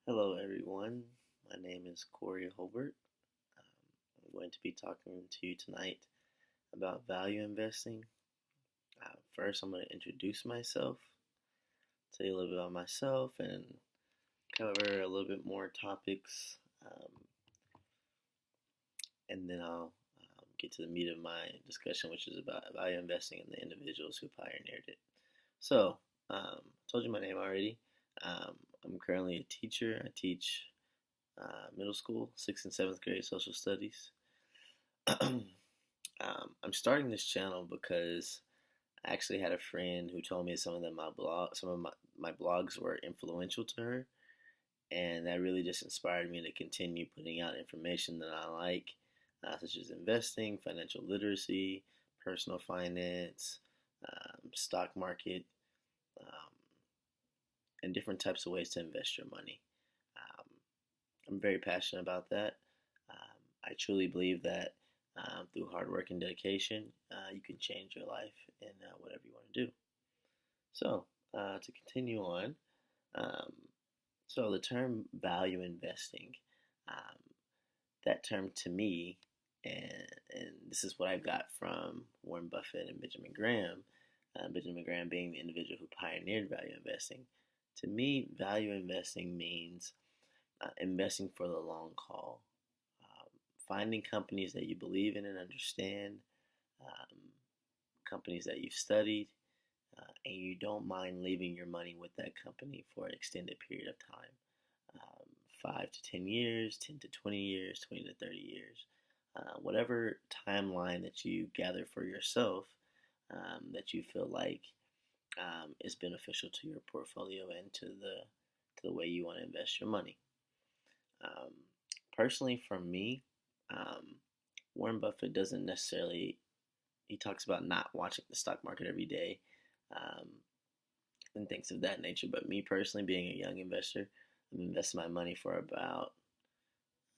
Hello, everyone. My name is Corey Holbert. I'm going to be talking to you tonight about value investing. First, I'm going to introduce myself, tell you a little bit about myself, and cover a little bit more topics, and then I'll get to the meat of my discussion, which is about value investing and the individuals who pioneered it. So, I told you my name already. Um, I'm currently a teacher. I teach middle school, 6th and 7th grade social studies. I'm starting this channel because I actually had a friend who told me some of my blogs were influential to her, and that really just inspired me to continue putting out information that I like, such as investing, financial literacy, personal finance, stock market, um, and different types of ways to invest your money. Um, I'm very passionate about that. I truly believe that through hard work and dedication, you can change your life in whatever you want to do. So, to continue on, um, so the term value investing, um, that term to me, and this is what I got from Warren Buffett and Benjamin Graham, Benjamin Graham being the individual who pioneered value investing. To me, value investing means investing for the long haul, um, finding companies that you believe in and understand, um, companies that you've studied, and you don't mind leaving your money with that company for an extended period of time, 5 to 10 years, 10 to 20 years, 20 to 30 years, whatever timeline that you gather for yourself that you feel like is beneficial to your portfolio and to the way you want to invest your money. Um, Personally, for me, um, Warren Buffett doesn't necessarily. He talks about not watching the stock market every day, um, and things of that nature. But me personally, being a young investor, I've invested my money for about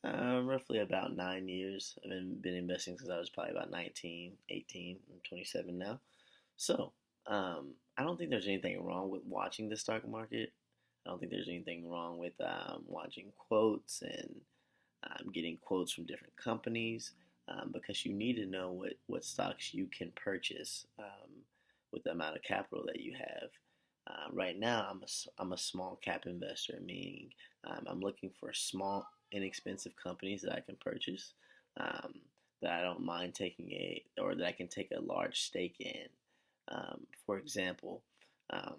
roughly about 9 years. I've been investing since I was probably about 19, 18. I'm 27 now. So I don't think there's anything wrong with watching the stock market. I don't think there's anything wrong with watching quotes and getting quotes from different companies, because you need to know what stocks you can purchase with the amount of capital that you have. Right now, I'm a small cap investor, meaning I'm looking for small, inexpensive companies that I can purchase, um, that I don't mind or that I can take a large stake in. For example, um,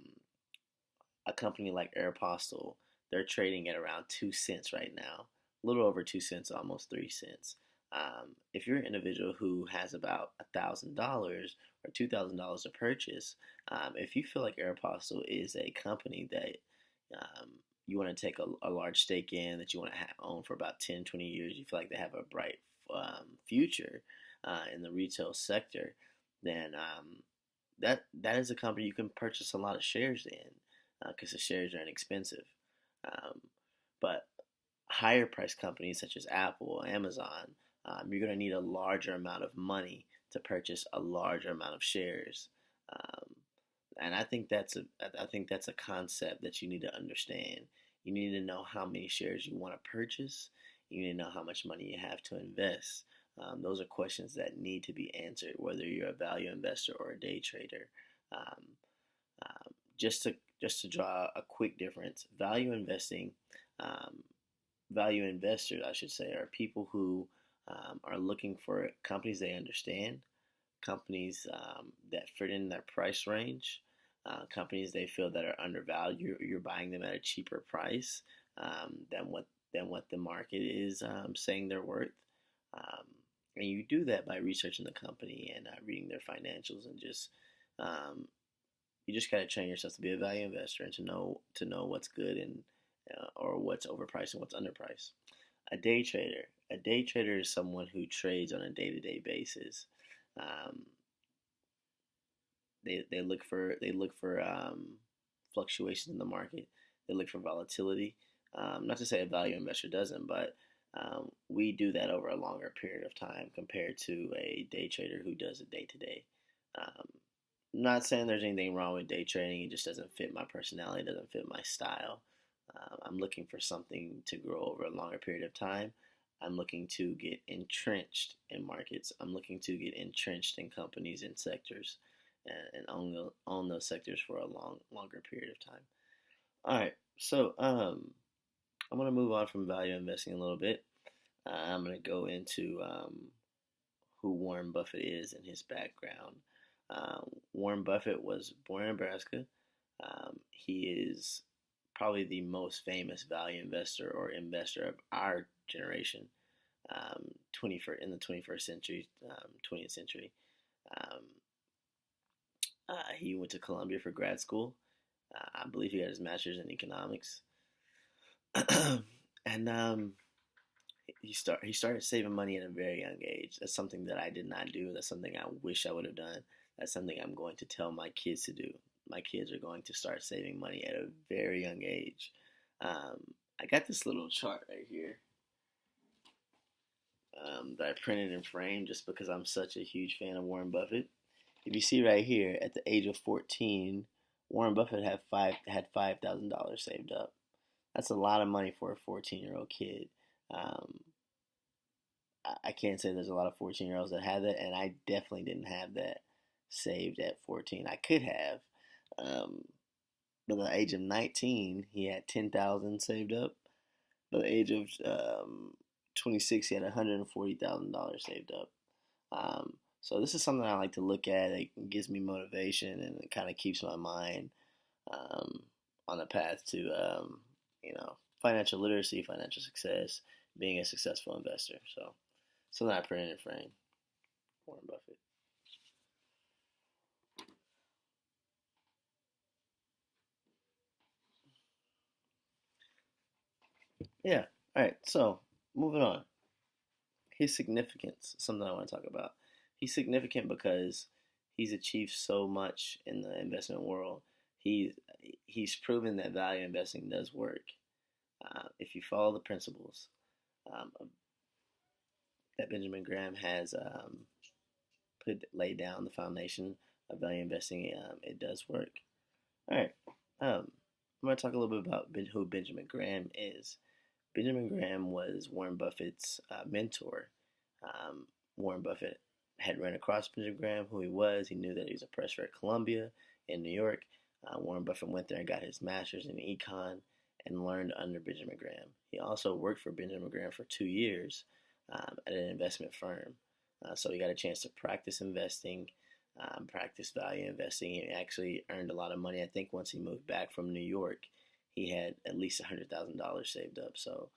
a company like Aeropostale, they're trading at around 2 cents right now, a little over 2 cents, almost 3 cents. If you're an individual who has about $1,000 or $2,000 to purchase, if you feel like Aeropostale is a company that you want to take a large stake in, that you want to own for about 10, 20 years, you feel like they have a bright future in the retail sector, then that is a company you can purchase a lot of shares in, because the shares are inexpensive. Um, but higher price companies such as Apple, Amazon, you're going to need a larger amount of money to purchase a larger amount of shares. Um, and I think that's a concept that you need to understand. You need to know how many shares you want to purchase. You need to know how much money you have to invest. Those are questions that need to be answered, whether you're a value investor or a day trader. Um, just to draw a quick difference, um, value investors, I should say, are people who are looking for companies they understand, companies that fit in their price range, companies they feel that are undervalued. You're buying them at a cheaper price than what the market is saying they're worth. Um, and you do that by researching the company and reading their financials, and um, you just got to train yourself to be a value investor and to know what's good and or what's overpriced and what's underpriced. A day trader is someone who trades on a day to day basis. Um, they look for fluctuations in the market. They look for volatility. Not to say a value investor doesn't, but we do that over a longer period of time compared to a day trader who does it day to day. Not saying there's anything wrong with day trading. It just doesn't fit my personality. It doesn't fit my style. I'm looking for something to grow over a longer period of time. I'm looking to get entrenched in markets. I'm looking to get entrenched in companies and sectors, and own those sectors for a longer period of time. All right, so I'm gonna move on from value investing a little bit. I'm gonna go into who Warren Buffett is and his background. Warren Buffett was born in Nebraska. He is probably the most famous value investor or investor of our generation, 21st in the 21st century, 20th century. Um, he went to Columbia for grad school. I believe he got his master's in economics, and he started saving money at a very young age. That's something that I did not do. That's something I wish I would have done. That's something I'm going to tell my kids to do. My kids are going to start saving money at a very young age. Um, I got this little chart right here that I printed and framed just because I'm such a huge fan of Warren Buffett. If you see right here, at the age of 14, Warren Buffett had $5,000 saved up. That's a lot of money for a 14-year-old kid. Um, I can't say there's a lot of 14-year-olds that have that, and I definitely didn't have that saved at 14. I could have, but at the age of 19, he had 10,000 saved up. By the age of 26, he had $140,000 saved up. So this is something I like to look at. It gives me motivation, and it kind of keeps my mind um, on the path to financial literacy, financial success, being a successful investor. So something I printed and framed. Warren Buffett. Yeah. All right. So moving on. His significance, something I want to talk about. He's significant because he's achieved so much in the investment world. He's he's proven that value investing does work. If you follow the principles um, that Benjamin Graham has laid down the foundation of value investing, it does work. All right, I'm going to talk a little bit about who Benjamin Graham is. Benjamin Graham was Warren Buffett's mentor. Warren Buffett had run across Benjamin Graham, who he was. He knew that he was a professor at Columbia in New York. Warren Buffett went there and got his master's in econ and learned under Benjamin Graham. He also worked for Benjamin Graham for 2 years at an investment firm. So he got a chance to practice investing, practice value investing. He actually earned a lot of money. I think once he moved back from New York, he had at least $100,000 saved up. So,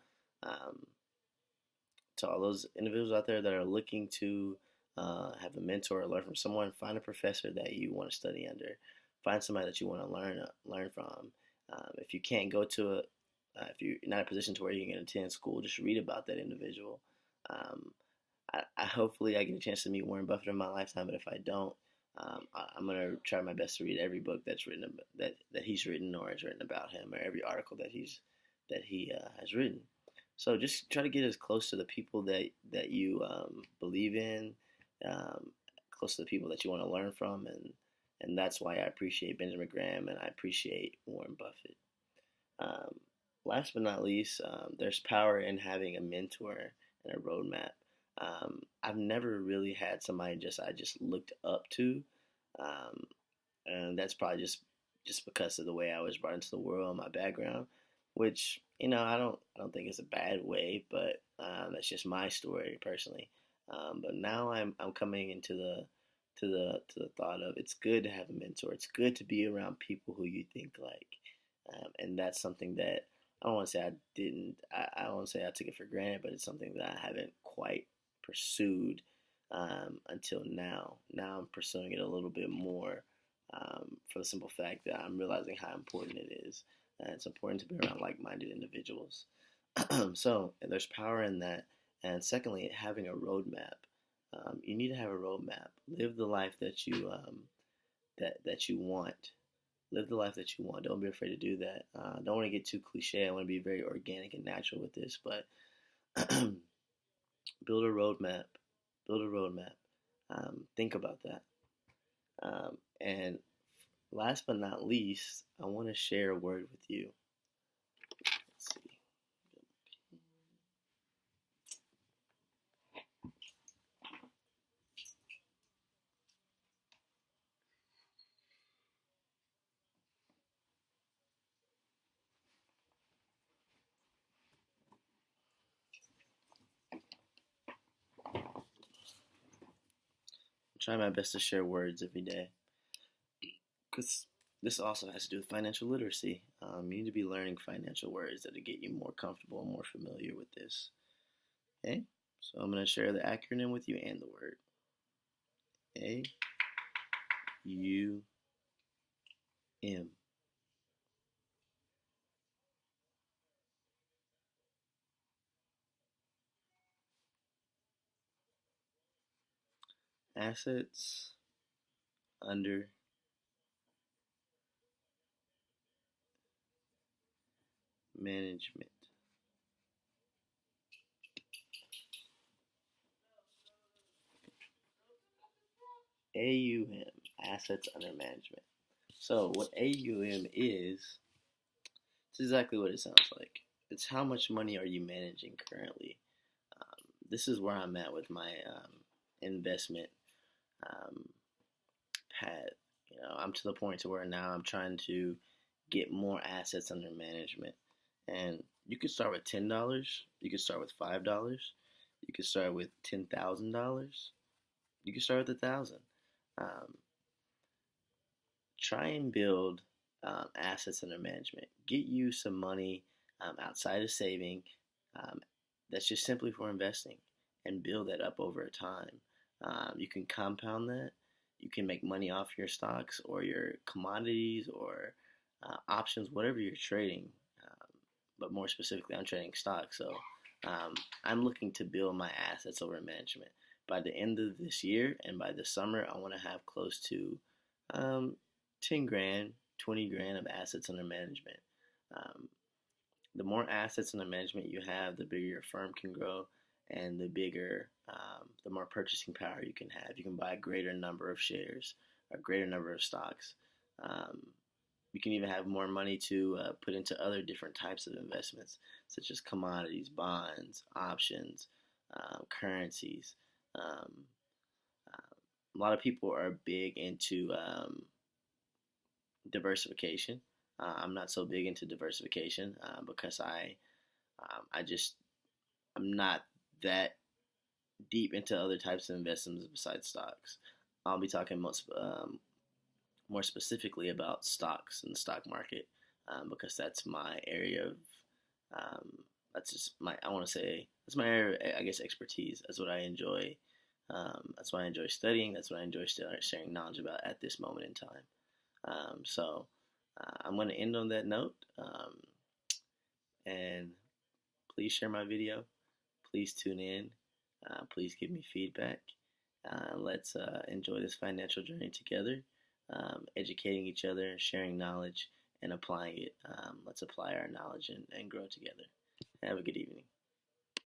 to all those individuals out there that are looking to have a mentor or learn from someone, find a professor that you want to study under. Find somebody that you want to learn from. If you can't go to if you're not in a position to where you can attend school, just read about that individual. Um, I hopefully I get a chance to meet Warren Buffett in my lifetime, but if I don't, I'm gonna try my best to read every book that's written that he's written or has written about him, or every article that he has written. So just try to get as close to the people that you believe in, close to the people that you want to learn from, and that's why I appreciate Benjamin Graham and I appreciate Warren Buffett. Um, Last but not least, there's power in having a mentor and a roadmap. I've never really had somebody I just looked up to, um, and that's probably just because of the way I was brought into the world, my background, which I don't think it's a bad way, but that's just my story personally. But now I'm coming into the thought of it's good to have a mentor. It's good to be around people who you think like, and that's something that I don't want to say I didn't. I don't want to say I took it for granted, but it's something that I haven't quite pursued until now. Now I'm pursuing it a little bit more for the simple fact that I'm realizing how important it is. And it's important to be around like-minded individuals. So there's power in that. And secondly, having a roadmap. You need to have a roadmap. Live the life that you want. Live the life that you want. Don't be afraid to do that. Don't want to get too cliche. I want to be very organic and natural with this, but build a roadmap. Build a roadmap. Think about that. And last but not least, I want to share a word with you. Let's try my best to share words every day, because this also has to do with financial literacy. You need to be learning financial words that will get you more comfortable and more familiar with this. Okay, so I'm going to share the acronym with you and the word. AUM. Assets under management. AUM, assets under management. So what AUM is, it's exactly what it sounds like. It's how much money are you managing currently. This is where I'm at with my investment um, path. I'm to the point to where now I'm trying to get more assets under management. And you could start with $10. You could start with $5. You could start with $10,000. You could start with 1,000. Um, Try and build assets under management. Get you some money outside of saving. Um, that's just simply for investing, and build that up over time. You can compound that. You can make money off your stocks or your commodities or options, whatever you're trading. Um, but more specifically, I'm trading stocks. So I'm looking to build my assets over management. By the end of this year and by the summer, I want to have close to um, 10 grand, 20 grand of assets under management. Um, the more assets under management you have, the bigger your firm can grow, and the more purchasing power you can have. You can buy a greater number of shares, a greater number of stocks. Um, you can even have more money to put into other different types of investments, such as commodities, bonds, options, currencies. Um, a lot of people are big into diversification. I'm not so big into diversification because I just I'm not that deep into other types of investments besides stocks. I'll be talking more specifically about stocks and the stock market because that's my area of that's just my I want to say that's my area I guess expertise. That's what I enjoy. That's what I enjoy studying. That's what I enjoy sharing knowledge about at this moment in time. So I'm going to end on that note. And please share my video. Please tune in. Please give me feedback. Let's enjoy this financial journey together, educating each other, sharing knowledge, and applying it. Let's apply our knowledge and grow together. Have a good evening.